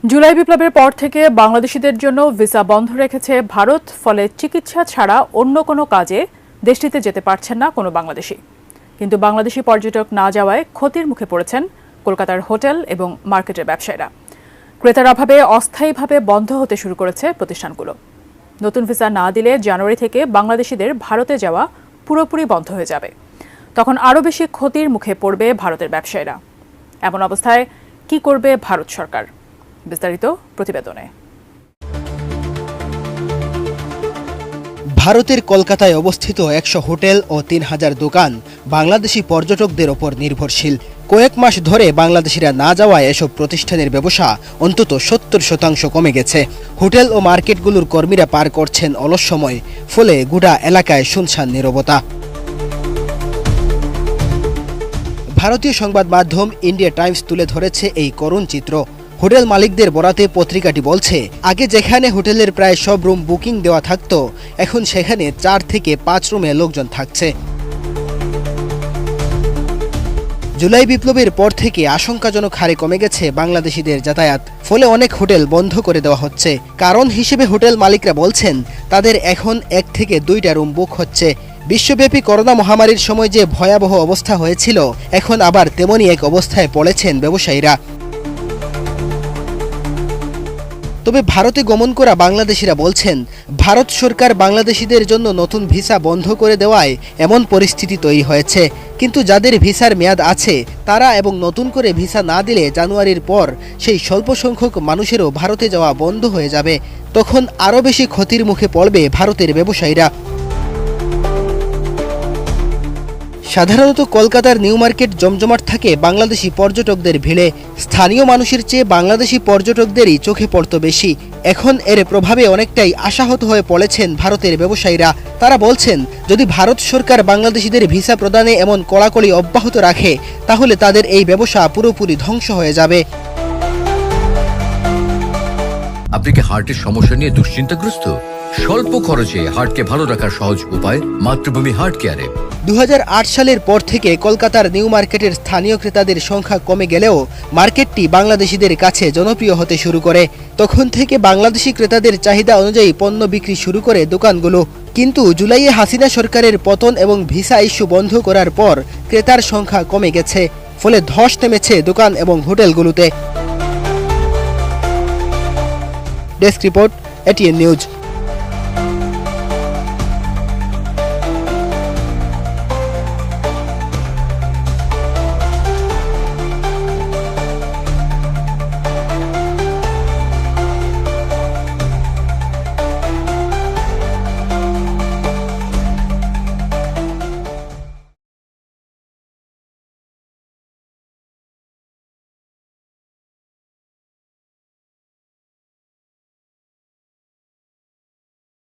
জুলাই বিপ্লবের পর থেকে বাংলাদেশিদের জন্য ভিসা বন্ধ রেখেছে ভারত। ফলে চিকিৎসা ছাড়া অন্য কোনো কাজে দেশটিতে যেতে পারছেন না কোনো বাংলাদেশি। কিন্তু বাংলাদেশি পর্যটক না যাওয়ায় ক্ষতির মুখে পড়েছেন কলকাতার হোটেল এবং মার্কেটের ব্যবসায়ীরা। ক্রেতার অভাবে অস্থায়ীভাবে বন্ধ হতে শুরু করেছে প্রতিষ্ঠানগুলো। নতুন ভিসা না দিলে জানুয়ারি থেকে বাংলাদেশিদের ভারতে যাওয়া পুরোপুরি বন্ধ হয়ে যাবে। তখন আরও বেশি ক্ষতির মুখে পড়বে ভারতের ব্যবসায়ীরা। এমন অবস্থায় কি করবে ভারত সরকার? বিস্তারিত প্রতিবেদনে। ভারতের কলকাতায় অবস্থিত 100 হোটেল ও 3000 দোকান বাংলাদেশি পর্যটকদের ওপর নির্ভরশীল। কয়েক মাস ধরে বাংলাদেশিরা না যাওয়ায় এসব প্রতিষ্ঠানের ব্যবসা অন্তত 70% কমে গেছে। হোটেল ও মার্কেটগুলোর কর্মীরা পার করছেন অলস সময়, ফলে গোটা এলাকায় শুনশান নীরবতা। ভারতীয় সংবাদ মাধ্যম ইন্ডিয়া টাইমস তুলে ধরেছে এই করুণ চিত্র। হোটেল মালিকদের বরাতে পত্রিকাটি বলছে, আগে যেখানে হোটেলের প্রায় সব রুম বুকিং দেওয়া থাকতো, এখন সেখানে 4 থেকে 5 রুমে লোকজন থাকছে। জুলাই বিপ্লবের পর থেকে আশঙ্কাজনক হারে কমে গেছে বাংলাদেশিদের যাতায়াত। ফলে অনেক হোটেল বন্ধ করে দেওয়া হচ্ছে। কারণ হিসেবে হোটেল মালিকরা বলছেন, তাদের এখন 1 থেকে 2টা রুম বুক হচ্ছে। বিশ্বব্যাপী করোনা মহামারীর সময় যে ভয়াবহ অবস্থা হয়েছিল, এখন আবার তেমনই এক অবস্থায় পড়েছেন ব্যবসায়ীরা। তবে ভারতে গমন করা বাংলাদেশিরা বলছেন, ভারত সরকার বাংলাদেশিদের জন্য নতুন ভিসা বন্ধ করে দেওয়ায় এমন পরিস্থিতি তৈরি হয়েছে। কিন্তু যাদের ভিসার মেয়াদ আছে তারা এবং নতুন করে ভিসা না দিলে জানুয়ারির পর সেই স্বল্প সংখ্যক মানুষেরও ভারতে যাওয়া বন্ধ হয়ে যাবে। তখন আরও বেশি ক্ষতির মুখে পড়বে ভারতের ব্যবসায়ীরা। সাধারণত কলকাতার নিউ মার্কেট জমজমাট থাকে বাংলাদেশি পর্যটকদের ভিড়ে। স্থানীয় মানুষের চেয়ে বাংলাদেশি পর্যটকদেরই চোখে পড়ত বেশি। এখন এর প্রভাবে অনেকটাই আশাহত হয়ে পড়েছেন ভারতের ব্যবসায়ীরা। তারা বলছেন, যদি ভারত সরকার বাংলাদেশিদের ভিসা প্রদানে এমন কড়াকড়ি অব্যাহত রাখে, তাহলে তাদের এই ব্যবসা পুরোপুরি ধ্বংস হয়ে যাবে। আপনি কি হার্টের সমস্যা নিয়ে দুশ্চিন্তাগ্রস্ত? স্বল্প খরচে হার্টকে ভালো রাখার সহজ উপায় মাতৃভূমি হার্ট কেয়ারে। 2008 সালের পর থেকে কলকাতার নিউ মার্কেটের স্থানীয় ক্রেতাদের সংখ্যা কমে গেলেও মার্কেটটি বাংলাদেশিদের কাছে জনপ্রিয় হতে শুরু করে। তখন থেকে বাংলাদেশি ক্রেতাদের চাহিদা অনুযায়ী পণ্য বিক্রি শুরু করে দোকানগুলো। কিন্তু জুলাইয়ে হাসিনা সরকারের পতন এবং ভিসা ইস্যু বন্ধ করার পর ক্রেতার সংখ্যা কমে গেছে। ফলে ধস নেমেছে দোকান এবং হোটেলগুলোতে। Desk report, ATN news.